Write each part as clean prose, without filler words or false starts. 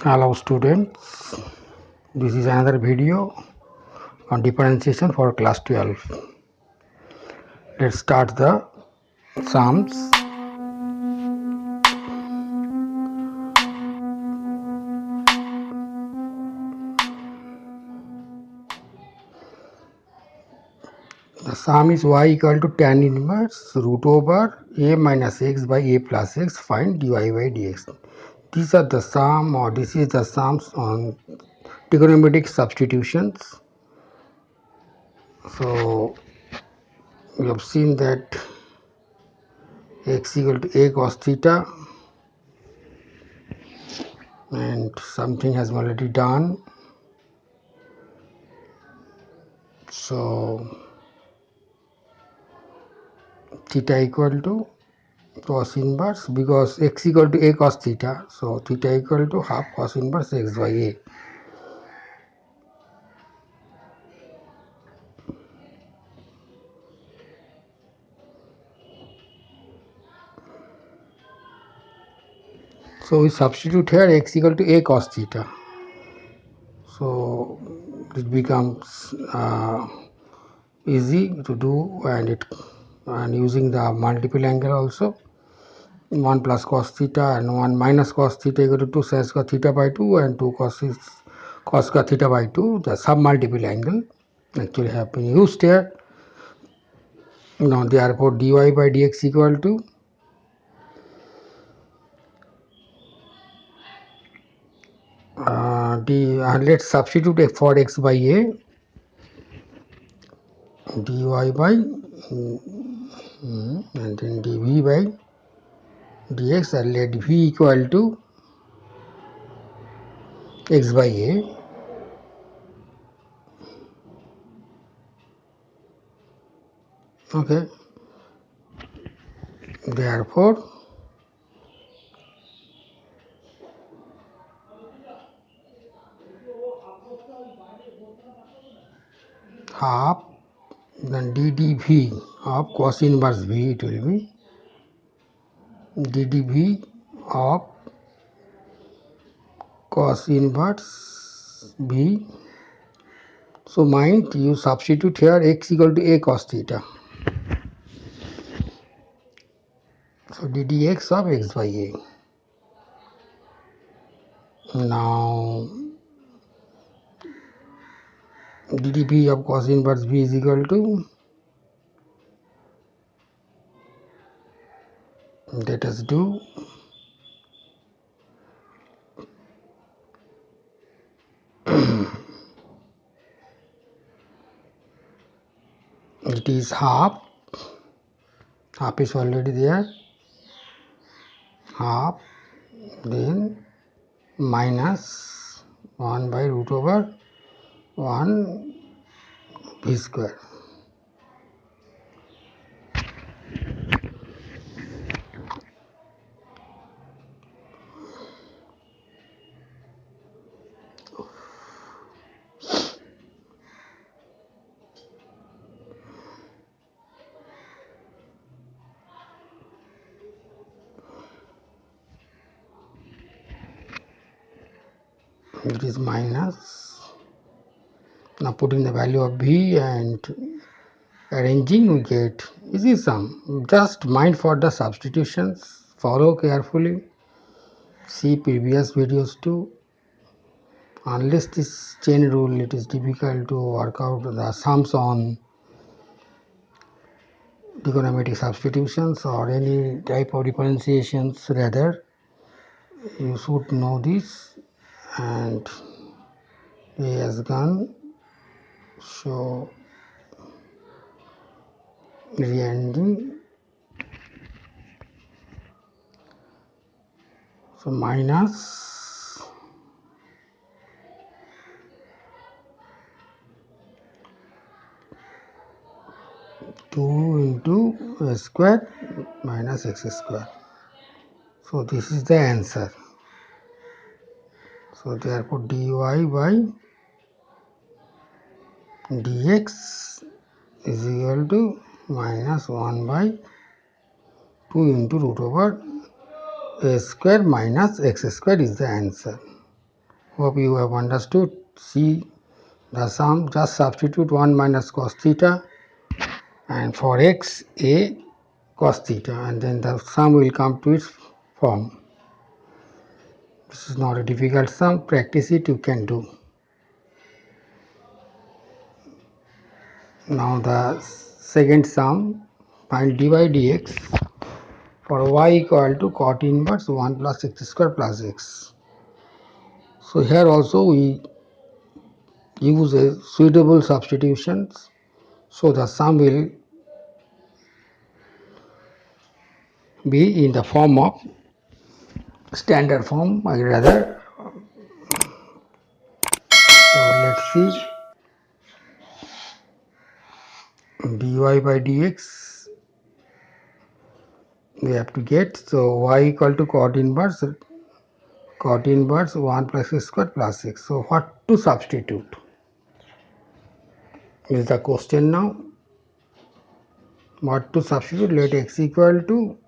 Hello students, this is another video on differentiation for class 12. Let's start the sums. The sum is y equal to tan inverse root over a minus x by a plus x, find dy by dx. These are the sum, or this is the sums on trigonometric substitutions. So we have seen that x equal to a cos theta, and something has been already done. So theta equal to cos inverse, because x equal to a cos theta, so theta equal to half cos inverse x by a. So we substitute here x equal to a cos theta, so it becomes easy to do, and using the multiple angle also, 1 plus cos theta and 1 minus cos theta equal to 2 sin square theta by 2 and 2 cos square theta by 2. The sub multiple angle actually have been used here. Now therefore dy by dx equal to let's substitute for x by a, dy by and then dv by dx, and let v equal to x by a. Okay, therefore half then ddv of cos inverse v, it will be ddv of cos inverse v. So mind you substitute here x equal to a cos theta, so ddx of x by a. Now ddv of cos inverse v is equal to, let us do it is half is already there, half, then minus 1 by root over 1 v square. It is minus, now putting the value of v and arranging, we get easy sum. Just mind for the substitutions, follow carefully, see previous videos too. Unless this chain rule, it is difficult to work out the sums on trigonometric substitutions or any type of differentiations. Rather, you should know this, and a has gone, so reending, so minus 2 into a square minus x square. So this is the answer. So therefore dy by dx is equal to minus 1 by 2 into root over a square minus x square is the answer. Hope you have understood. See the sum, just substitute 1 minus cos theta, and for x a cos theta, and then the sum will come to its form. This is not a difficult sum. Practice it, you can do. Now the second sum, find dy dx for y equal to cot inverse 1 plus x square plus x. So here also we use a suitable substitutions. So the sum will be in the form of standard form, I rather. So let's see, dy by dx we have to get. So y equal to cot inverse 1 plus x square plus x. So what to substitute is the question now. What to substitute? Let x equal to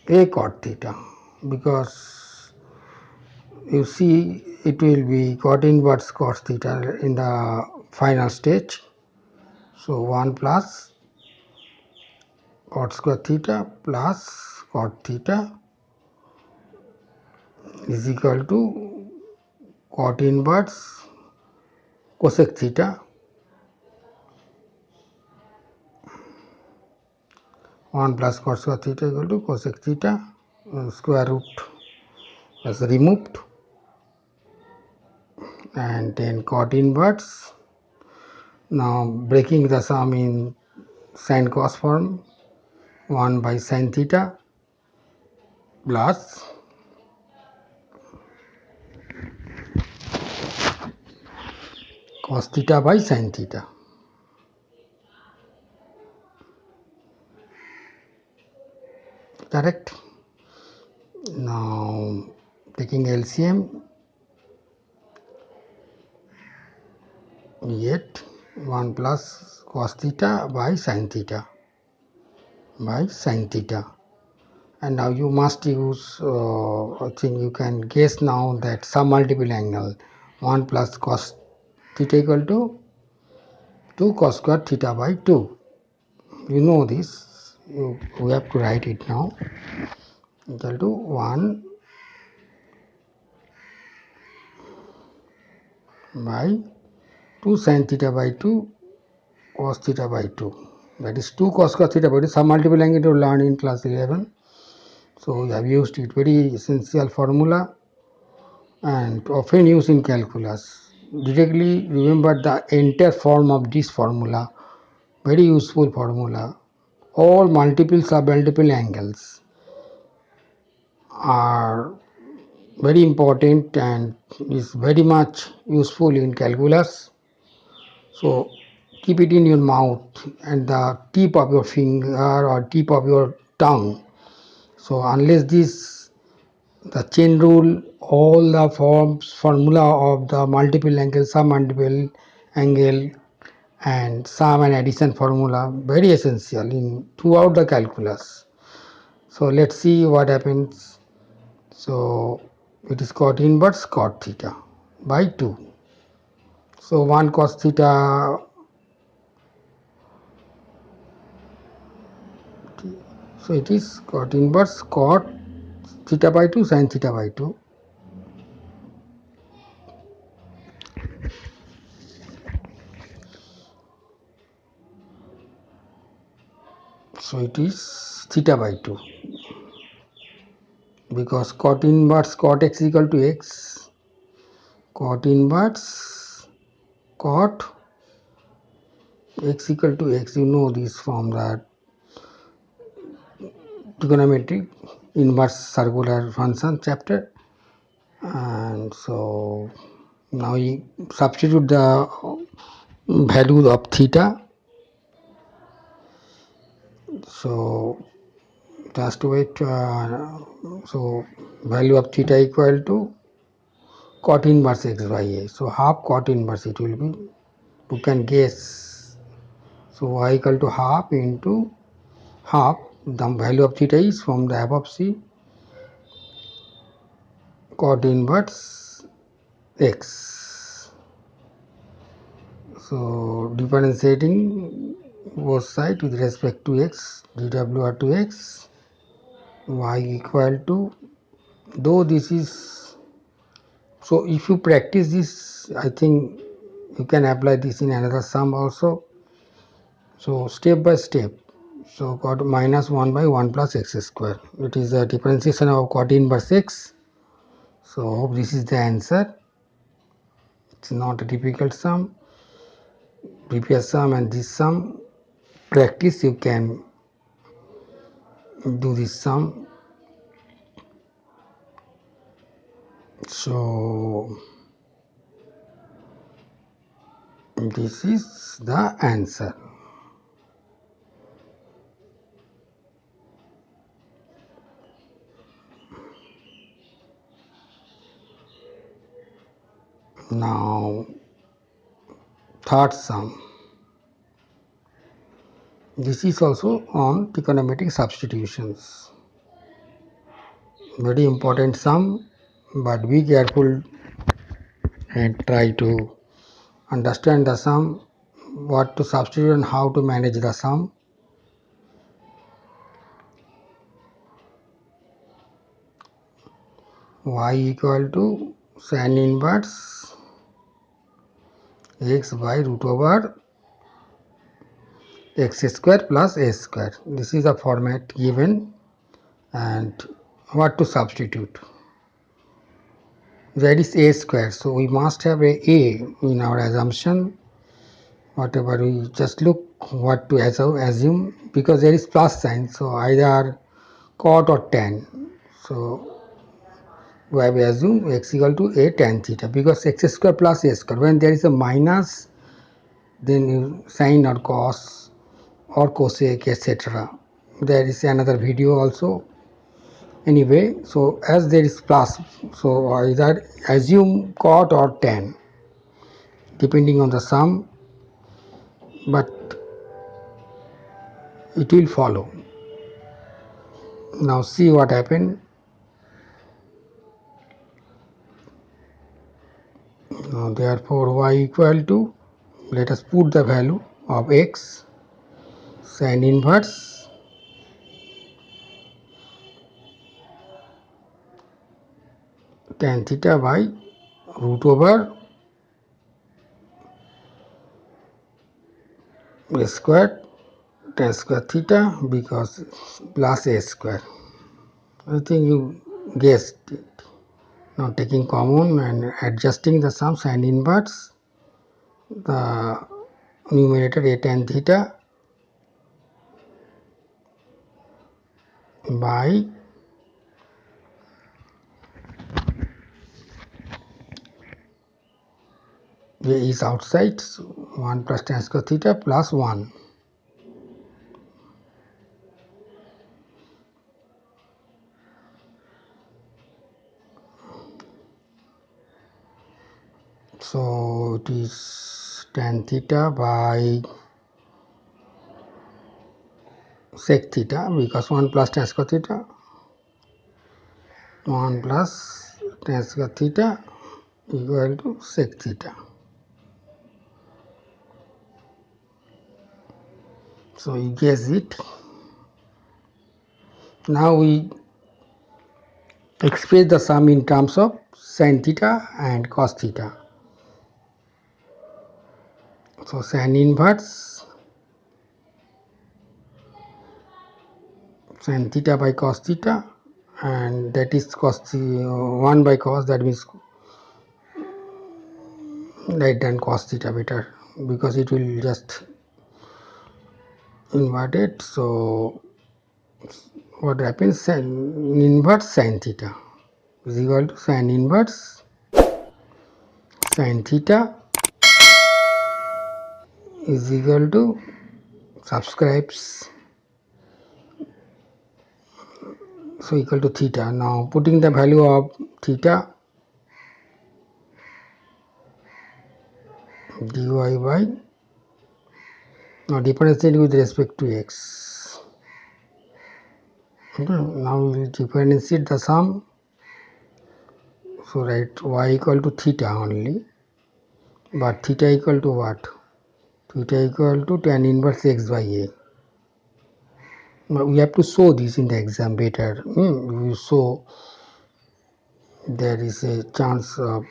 a cot theta, because you see it will be cot inverse cos theta in the final stage. So 1 plus cot square theta plus cot theta is equal to cot inverse cosec theta 1 plus cot square theta equal to cosec theta, square root was removed, and then cot inverse. Now breaking the sum in sin cos form, 1 by sin theta plus cos theta by sin theta. Correct? Now taking LCM, we get 1 plus cos theta by sin theta by sin theta. And now you must use, I think you can guess now that some multiple angle 1 plus cos theta equal to 2 cos square theta by 2. You know this, we have to write it now, equal to 1 by 2 sin theta by 2 cos theta by 2. That is 2 cos square theta by 2. Some multiple angle to learn in class 11. So we have used it, very essential formula and often used in calculus. Directly remember the entire form of this formula, very useful formula. All multiple submultiple angles are very important and is very much useful in calculus. So keep it in your mouth and the tip of your finger or tip of your tongue. So unless this, the chain rule, all the formula of the multiple angle, sum multiple angle and sum and addition formula, very essential in throughout the calculus. So let's see what happens. So it is cot inverse cot theta by 2. So 1 cos theta, so it is cot inverse cot theta by 2 sin theta by 2. So it is theta by 2, because cot inverse cot x equal to x, cot inverse cot x equal to x, you know this from the trigonometric inverse circular function chapter. And so now you substitute the value of theta. So just wait, so value of theta equal to cot inverse x by a. So half cot inverse it will be, you can guess. So y equal to half into half, the value of theta is from the above, see, cot inverse x. So differentiating both sides with respect to x, dwr to x, y equal to, though this is, so if you practice this, I think you can apply this in another sum also. So step by step. So got minus 1 by 1 plus x square. It is a differentiation of cot inverse x. So hope this is the answer. It's not a difficult sum. Previous sum and this sum, practice you can do this sum. So this is the answer. Now third sum. This is also on trigonometric substitutions. Very important sum, but be careful and try to understand the sum, what to substitute and how to manage the sum. Y equal to sin inverse x by root over x square plus a square. This is the format given, and what to substitute. There is a square, so we must have a in our assumption. Whatever we just look what to assume, because there is plus sign, so either cot or tan. So we have assumed x equal to a tan theta, because x square plus a square, when there is a minus, then you sine or cos or cosec, etc. There is another video also. Anyway, so as there is plus, so either assume cot or tan depending on the sum, but it will follow. Now see what happened. Now therefore y equal to, let us put the value of x, sin inverse tan theta by root over a square tan square theta, because plus a square. I think you guessed it. Now taking common and adjusting the sum, sin inverse the numerator a tan theta by a is outside, so 1 plus tan square theta plus 1. So it is tan theta by sec theta, because 1 plus tan square theta, 1 plus tan square theta equal to sec theta. So you guess it. Now we express the sum in terms of sin theta and cos theta. So sin inverse sin theta by cos theta, and that is cos 1 by cos, that means write than cos theta better, because it will just invert it. So what happens, sin inverse sin theta is equal to sin inverse sin theta is equal to, subscribes, so equal to theta. Now putting the value of theta, dy by, now differentiate with respect to x. Okay, now we will differentiate the sum. So write y equal to theta only, but theta equal to what? Theta equal to tan inverse x by a. But we have to show this in the exam better. You show there is a chance of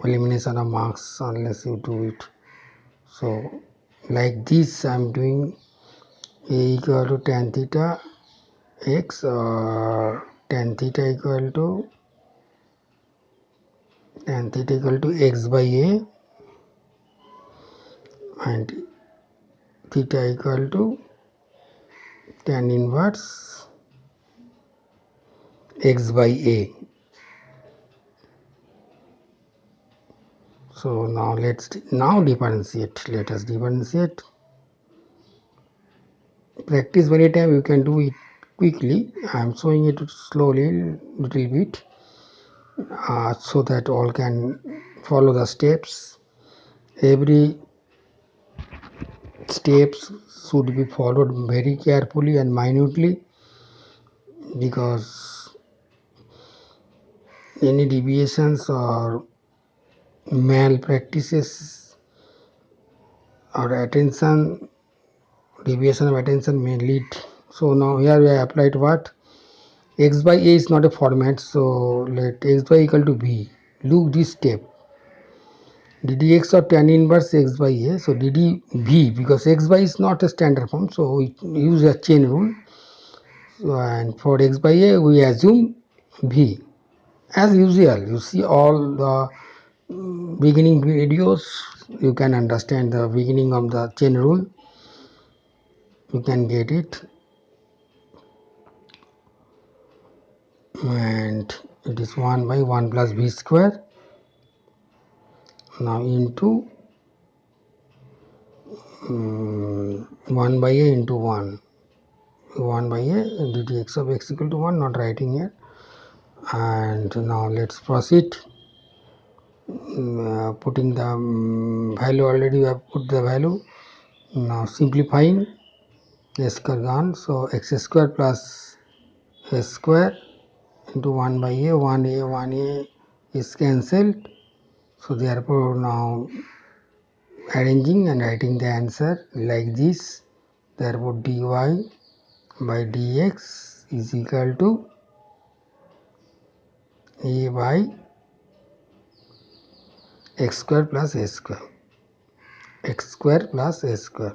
elimination of marks unless you do it. So like this I am doing a equal to tan theta x, or tan theta equal to x by a, and theta equal to tan inverse x by a. So now differentiate. Let us differentiate. Practice many time, you can do it quickly. I am showing it slowly, little bit, so that all can follow the steps. Every steps should be followed very carefully and minutely, because any deviations or malpractices or deviation of attention may lead. So now here we have applied what? X by a is not a format, so let x by equal to b. Look this step. ddx of tan inverse x by a, so dd v, because x by is not a standard form, so we use a chain rule. So, and for x by a we assume v. As usual, you see all the beginning videos, you can understand the beginning of the chain rule, you can get it. And it is 1 by 1 plus b square, now into 1 by a into 1 by a dx of x equal to 1, not writing here. And now let's proceed. Putting the value, already we have put the value. Now simplifying, a square gone, so x square plus a square into 1 by a, 1a is cancelled. So therefore now arranging and writing the answer like this. Therefore dy by dx is equal to a by x square plus a square, x square plus a square,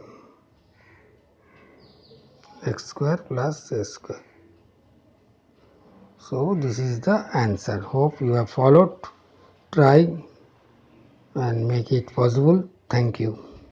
x square plus a square. So this is the answer. Hope you have followed. Try and make it possible. Thank you.